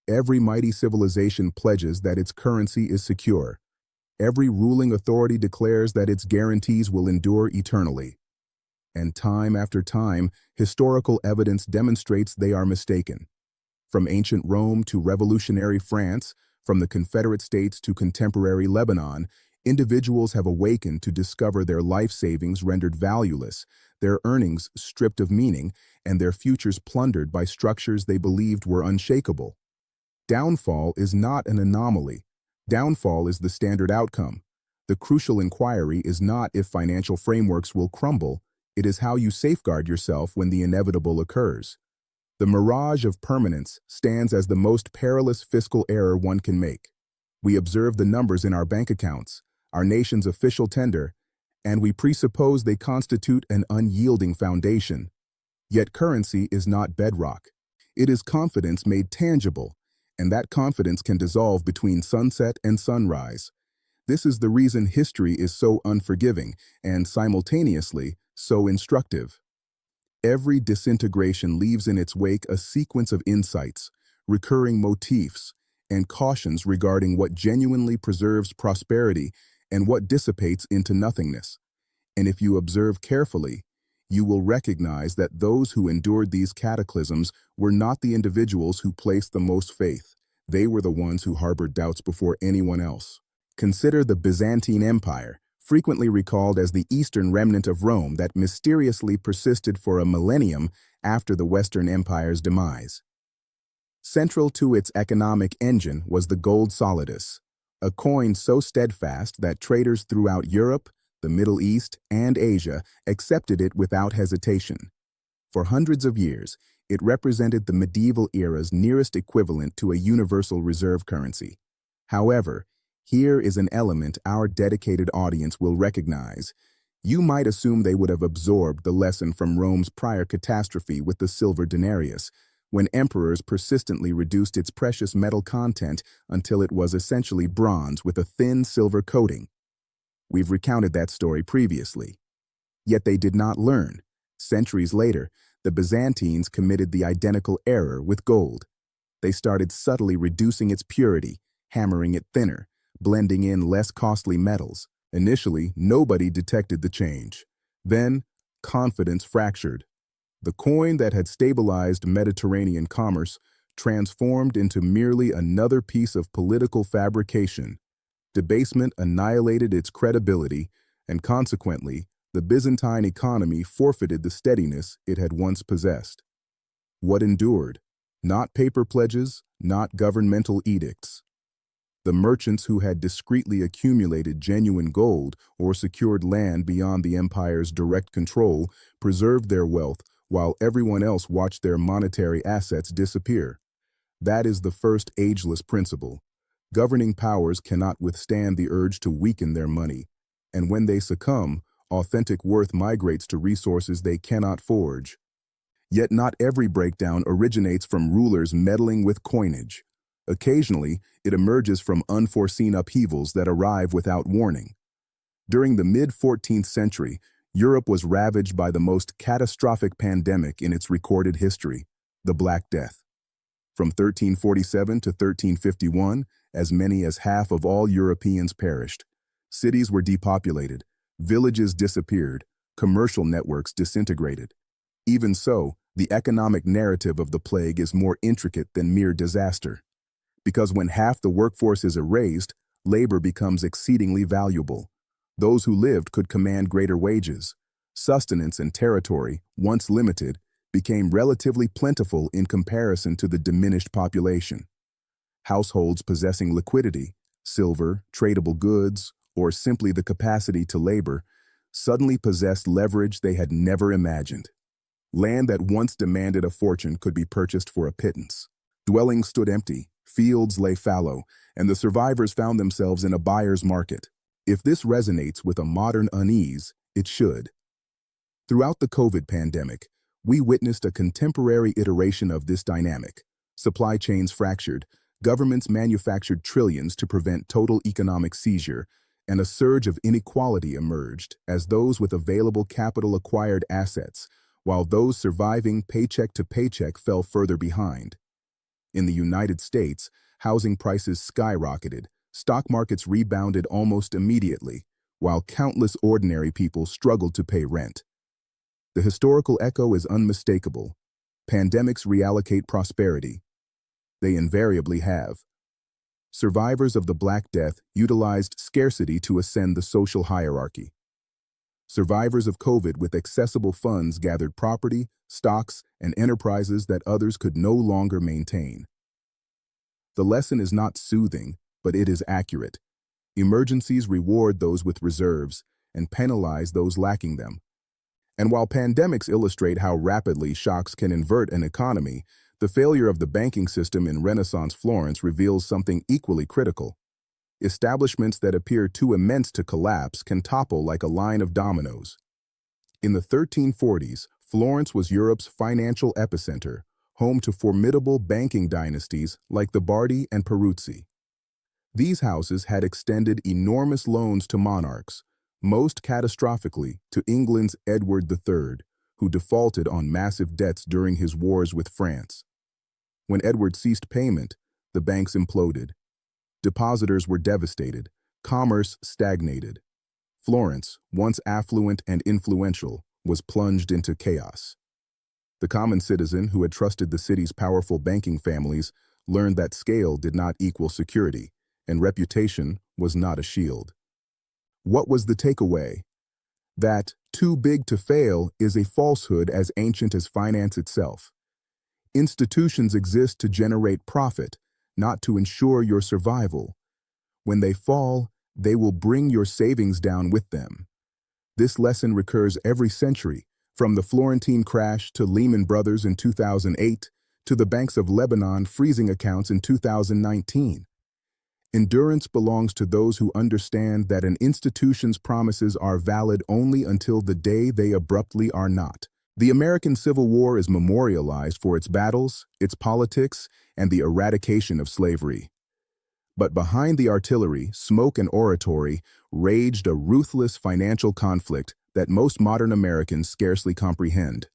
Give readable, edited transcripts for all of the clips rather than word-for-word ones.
Every mighty civilization pledges that its currency is secure. Every ruling authority declares that its guarantees will endure eternally. And time after time, historical evidence demonstrates they are mistaken. From ancient Rome to revolutionary France, from the Confederate States to contemporary Lebanon, individuals have awakened to discover their life savings rendered valueless, their earnings stripped of meaning, and their futures plundered by structures they believed were unshakable. Downfall is not an anomaly. Downfall is the standard outcome. The crucial inquiry is not if financial frameworks will crumble, it is how you safeguard yourself when the inevitable occurs. The mirage of permanence stands as the most perilous fiscal error one can make. We observe the numbers in our bank accounts, our nation's official tender, and we presuppose they constitute an unyielding foundation. Yet currency is not bedrock. It is confidence made tangible, and that confidence can dissolve between sunset and sunrise. This is the reason history is so unforgiving and simultaneously so instructive. Every disintegration leaves in its wake a sequence of insights, recurring motifs, and cautions regarding what genuinely preserves prosperity and what dissipates into nothingness. And if you observe carefully, you will recognize that those who endured these cataclysms were not the individuals who placed the most faith. They were the ones who harbored doubts before anyone else. Consider the Byzantine Empire, frequently recalled as the eastern remnant of Rome that mysteriously persisted for a millennium after the Western Empire's demise. Central to its economic engine was the gold solidus, a coin so steadfast that traders throughout Europe, the Middle East, and Asia accepted it without hesitation. For hundreds of years, it represented the medieval era's nearest equivalent to a universal reserve currency. However, here is an element our dedicated audience will recognize. You might assume they would have absorbed the lesson from Rome's prior catastrophe with the silver denarius, when emperors persistently reduced its precious metal content until it was essentially bronze with a thin silver coating. We've recounted that story previously. Yet they did not learn. Centuries later, the Byzantines committed the identical error with gold. They started subtly reducing its purity, hammering it thinner, blending in less costly metals. Initially, nobody detected the change. Then, confidence fractured. The coin that had stabilized Mediterranean commerce transformed into merely another piece of political fabrication. Debasement annihilated its credibility, and consequently, the Byzantine economy forfeited the steadiness it had once possessed. What endured? Not paper pledges, not governmental edicts. The merchants who had discreetly accumulated genuine gold or secured land beyond the empire's direct control preserved their wealth while everyone else watched their monetary assets disappear. That is the first ageless principle. Governing powers cannot withstand the urge to weaken their money, and when they succumb, authentic worth migrates to resources they cannot forge. Yet not every breakdown originates from rulers meddling with coinage. Occasionally, it emerges from unforeseen upheavals that arrive without warning. During the mid-14th century, Europe was ravaged by the most catastrophic pandemic in its recorded history, the Black Death. From 1347 to 1351, as many as half of all Europeans perished. Cities were depopulated, villages disappeared, commercial networks disintegrated. Even so, the economic narrative of the plague is more intricate than mere disaster. Because when half the workforce is erased, labor becomes exceedingly valuable. Those who lived could command greater wages. Sustenance and territory, once limited, became relatively plentiful in comparison to the diminished population. Households possessing liquidity, silver, tradable goods, or simply the capacity to labor, suddenly possessed leverage they had never imagined. Land that once demanded a fortune could be purchased for a pittance. Dwellings stood empty, fields lay fallow, and the survivors found themselves in a buyer's market. If this resonates with a modern unease, it should. Throughout the COVID pandemic, we witnessed a contemporary iteration of this dynamic. Supply chains fractured, governments manufactured trillions to prevent total economic seizure, and a surge of inequality emerged as those with available capital acquired assets, while those surviving paycheck to paycheck fell further behind. In the United States, housing prices skyrocketed, stock markets rebounded almost immediately, while countless ordinary people struggled to pay rent. The historical echo is unmistakable. Pandemics reallocate prosperity. They invariably have. Survivors of the Black Death utilized scarcity to ascend the social hierarchy. Survivors of COVID with accessible funds gathered property, stocks, and enterprises that others could no longer maintain. The lesson is not soothing, but it is accurate. Emergencies reward those with reserves and penalize those lacking them. And while pandemics illustrate how rapidly shocks can invert an economy, the failure of the banking system in Renaissance Florence reveals something equally critical. Establishments that appear too immense to collapse can topple like a line of dominoes. In the 1340s, Florence was Europe's financial epicenter, home to formidable banking dynasties like the Bardi and Peruzzi. These houses had extended enormous loans to monarchs, most catastrophically to England's Edward III, who defaulted on massive debts during his wars with France. When Edward ceased payment, the banks imploded. Depositors were devastated. Commerce stagnated. Florence, once affluent and influential, was plunged into chaos. The common citizen who had trusted the city's powerful banking families learned that scale did not equal security, and reputation was not a shield. What was the takeaway? That too big to fail is a falsehood as ancient as finance itself. Institutions exist to generate profit, not to ensure your survival. When they fall, they will bring your savings down with them. This lesson recurs every century, from the Florentine crash to Lehman Brothers in 2008, to the banks of Lebanon freezing accounts in 2019. Endurance belongs to those who understand that an institution's promises are valid only until the day they abruptly are not. The American Civil War is memorialized for its battles, its politics, and the eradication of slavery. But behind the artillery, smoke, and oratory raged a ruthless financial conflict that most modern Americans scarcely comprehend.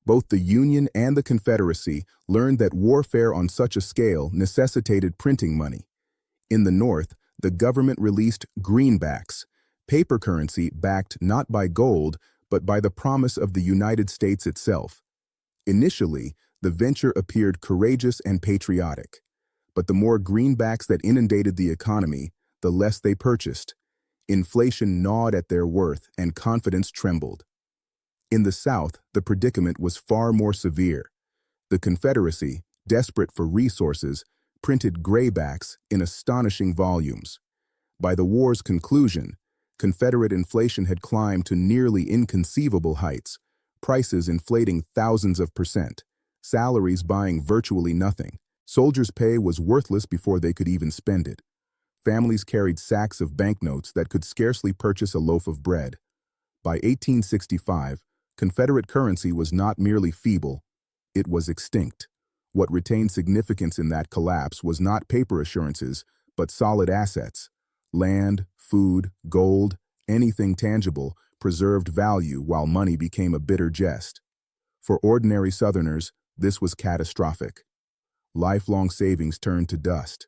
Both the Union and the Confederacy learned that warfare on such a scale necessitated printing money. In the North, the government released greenbacks, paper currency backed not by gold, but by the promise of the United States itself. Initially, the venture appeared courageous and patriotic, but the more greenbacks that inundated the economy, the less they purchased. Inflation gnawed at their worth and confidence trembled. In the South, the predicament was far more severe. The Confederacy, desperate for resources, printed graybacks in astonishing volumes. By the war's conclusion, Confederate inflation had climbed to nearly inconceivable heights, prices inflating thousands of %, salaries buying virtually nothing. Soldiers' pay was worthless before they could even spend it. Families carried sacks of banknotes that could scarcely purchase a loaf of bread. By 1865, Confederate currency was not merely feeble, it was extinct. What retained significance in that collapse was not paper assurances, but solid assets. Land, food, gold, anything tangible preserved value while money became a bitter jest. For ordinary Southerners, this was catastrophic. Lifelong savings turned to dust.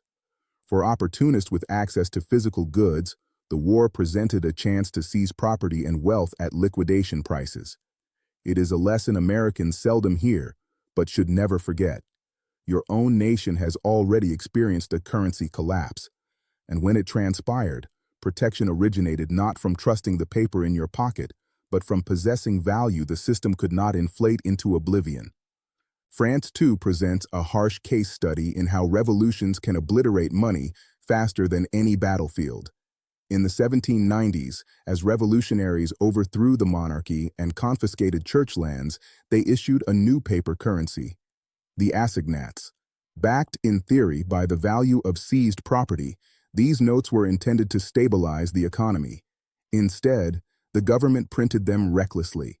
For opportunists with access to physical goods, the war presented a chance to seize property and wealth at liquidation prices. It is a lesson Americans seldom hear, but should never forget. Your own nation has already experienced a currency collapse, and when it transpired, protection originated not from trusting the paper in your pocket, but from possessing value the system could not inflate into oblivion. France, too, presents a harsh case study in how revolutions can obliterate money faster than any battlefield. In the 1790s, as revolutionaries overthrew the monarchy and confiscated church lands, they issued a new paper currency, the assignats. Backed, in theory, by the value of seized property, these notes were intended to stabilize the economy. Instead, the government printed them recklessly.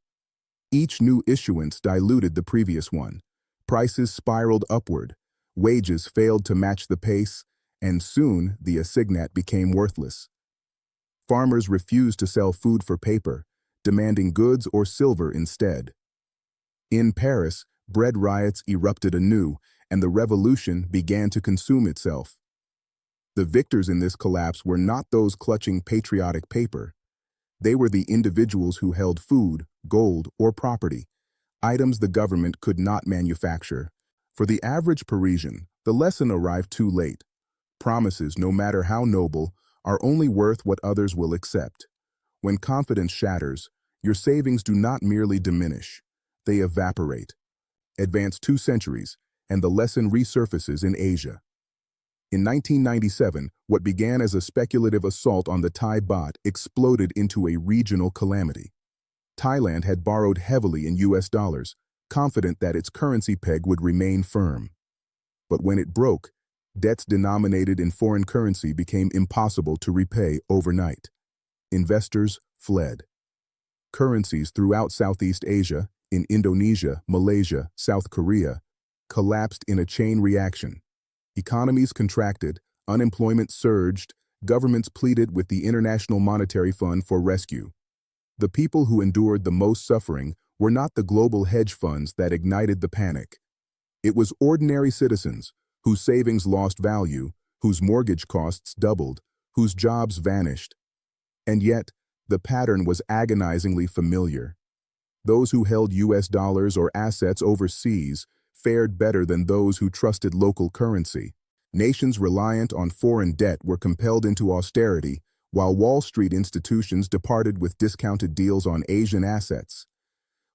Each new issuance diluted the previous one. Prices spiraled upward, wages failed to match the pace, and soon the assignat became worthless. Farmers refused to sell food for paper, demanding goods or silver instead. In Paris, bread riots erupted anew, and the revolution began to consume itself. The victors in this collapse were not those clutching patriotic paper. They were the individuals who held food, gold, or property, items the government could not manufacture. For the average Parisian, the lesson arrived too late. Promises, no matter how noble, are only worth what others will accept. When confidence shatters, your savings do not merely diminish, they evaporate. Advance 2 centuries, and the lesson resurfaces in Asia. In 1997, what began as a speculative assault on the Thai baht exploded into a regional calamity. Thailand had borrowed heavily in US dollars, confident that its currency peg would remain firm. But when it broke, debts denominated in foreign currency became impossible to repay overnight. Investors fled. Currencies throughout Southeast Asia, in Indonesia, Malaysia, South Korea, collapsed in a chain reaction. Economies contracted, unemployment surged, governments pleaded with the International Monetary Fund for rescue. The people who endured the most suffering were not the global hedge funds that ignited the panic. It was ordinary citizens whose savings lost value, whose mortgage costs doubled, whose jobs vanished. And yet, the pattern was agonizingly familiar. Those who held US dollars or assets overseas fared better than those who trusted local currency. Nations reliant on foreign debt were compelled into austerity, while Wall Street institutions departed with discounted deals on Asian assets.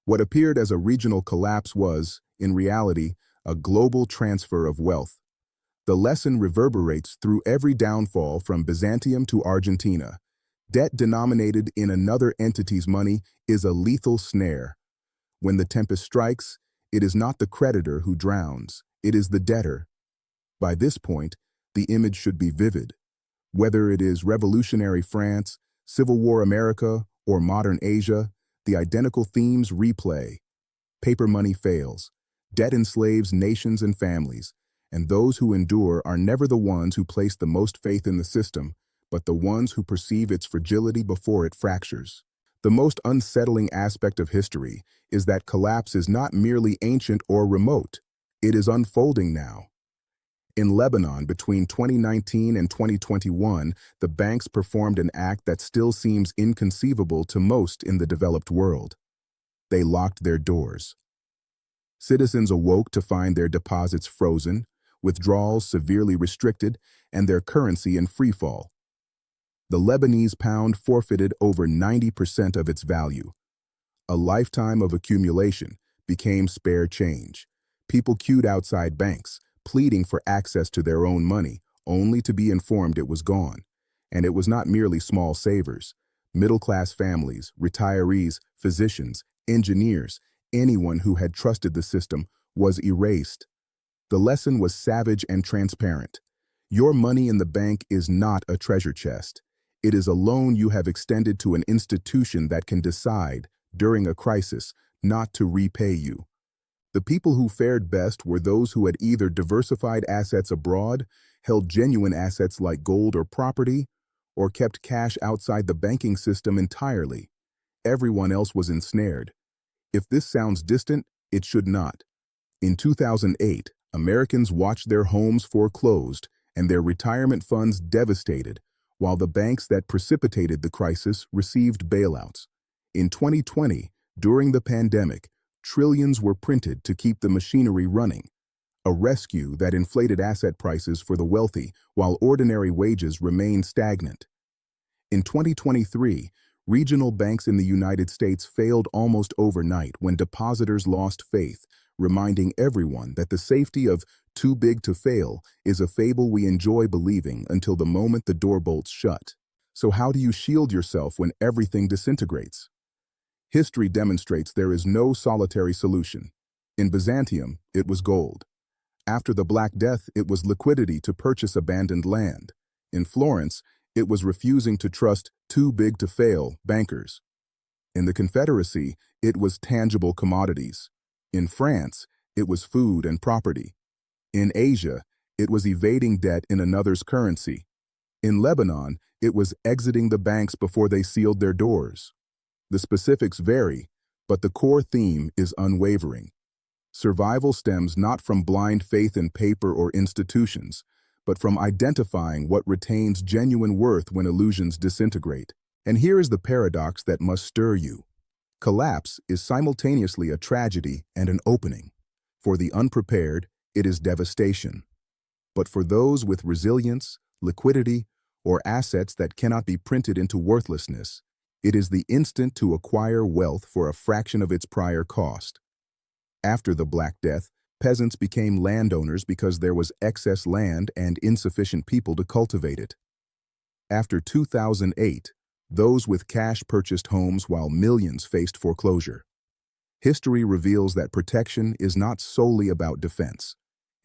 What appeared as a regional collapse was, in reality, a global transfer of wealth. The lesson reverberates through every downfall from Byzantium to Argentina. Debt denominated in another entity's money is a lethal snare. When the tempest strikes, it is not the creditor who drowns, it is the debtor. By this point, the image should be vivid. Whether it is revolutionary France, Civil War America, or modern Asia, the identical themes replay. Paper money fails. Debt enslaves nations and families, and those who endure are never the ones who place the most faith in the system, but the ones who perceive its fragility before it fractures. The most unsettling aspect of history is that collapse is not merely ancient or remote. It is unfolding now. In Lebanon, between 2019 and 2021, the banks performed an act that still seems inconceivable to most in the developed world. They locked their doors. Citizens awoke to find their deposits frozen, withdrawals severely restricted, and their currency in freefall. The Lebanese pound forfeited over 90% of its value. A lifetime of accumulation became spare change. People queued outside banks, pleading for access to their own money, only to be informed it was gone. And it was not merely small savers. Middle-class families, retirees, physicians, engineers, anyone who had trusted the system was erased. The lesson was savage and transparent. Your money in the bank is not a treasure chest. It is a loan you have extended to an institution that can decide, during a crisis, not to repay you. The people who fared best were those who had either diversified assets abroad, held genuine assets like gold or property, or kept cash outside the banking system entirely. Everyone else was ensnared. If this sounds distant, it should not. In 2008, Americans watched their homes foreclosed and their retirement funds devastated, while the banks that precipitated the crisis received bailouts. In 2020, during the pandemic, trillions were printed to keep the machinery running, a rescue that inflated asset prices for the wealthy while ordinary wages remained stagnant. In 2023, regional banks in the United States failed almost overnight when depositors lost faith, reminding everyone that the safety of too big to fail is a fable we enjoy believing until the moment the door bolts shut. So how do you shield yourself when everything disintegrates? History demonstrates there is no solitary solution. In Byzantium, it was gold. After the Black Death, it was liquidity to purchase abandoned land. In Florence, it was refusing to trust too big to fail bankers. In the Confederacy, it was tangible commodities. In France, it was food and property. In Asia, it was evading debt in another's currency. In Lebanon, it was exiting the banks before they sealed their doors. The specifics vary, but the core theme is unwavering. Survival stems not from blind faith in paper or institutions, but from identifying what retains genuine worth when illusions disintegrate. And here is the paradox that must stir you. Collapse is simultaneously a tragedy and an opening. For the unprepared, it is devastation. But for those with resilience, liquidity, or assets that cannot be printed into worthlessness, it is the instant to acquire wealth for a fraction of its prior cost. After the Black Death, peasants became landowners because there was excess land and insufficient people to cultivate it. After 2008, those with cash purchased homes while millions faced foreclosure. History reveals that protection is not solely about defense.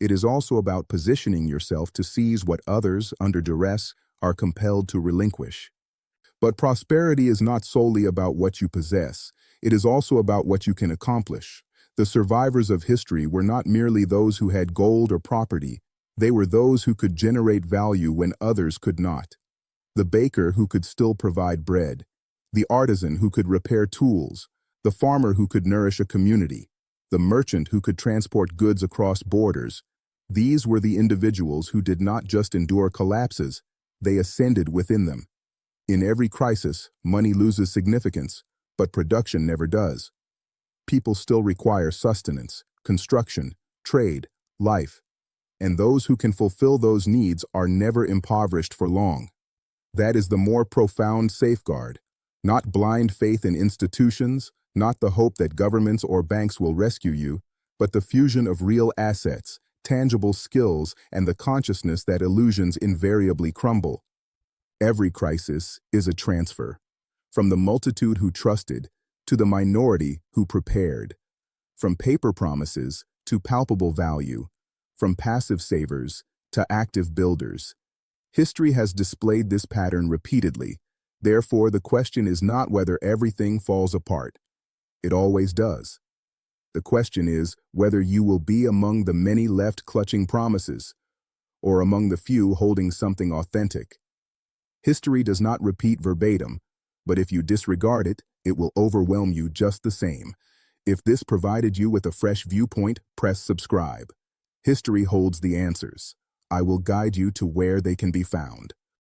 It is also about positioning yourself to seize what others, under duress, are compelled to relinquish. But prosperity is not solely about what you possess. It is also about what you can accomplish. The survivors of history were not merely those who had gold or property. They were those who could generate value when others could not. The baker who could still provide bread, the artisan who could repair tools, the farmer who could nourish a community, the merchant who could transport goods across borders. These were the individuals who did not just endure collapses, they ascended within them. In every crisis, money loses significance, but production never does. People still require sustenance, construction, trade, life, and those who can fulfill those needs are never impoverished for long. That is the more profound safeguard, not blind faith in institutions, not the hope that governments or banks will rescue you, but the fusion of real assets, tangible skills, and the consciousness that illusions invariably crumble. Every crisis is a transfer, from the multitude who trusted to the minority who prepared, from paper promises to palpable value, from passive savers to active builders. History has displayed this pattern repeatedly. Therefore, the question is not whether everything falls apart. It always does. The question is whether you will be among the many left clutching promises, or among the few holding something authentic. History does not repeat verbatim, but if you disregard it, it will overwhelm you just the same. If this provided you with a fresh viewpoint, press subscribe. History holds the answers. I will guide you to where they can be found.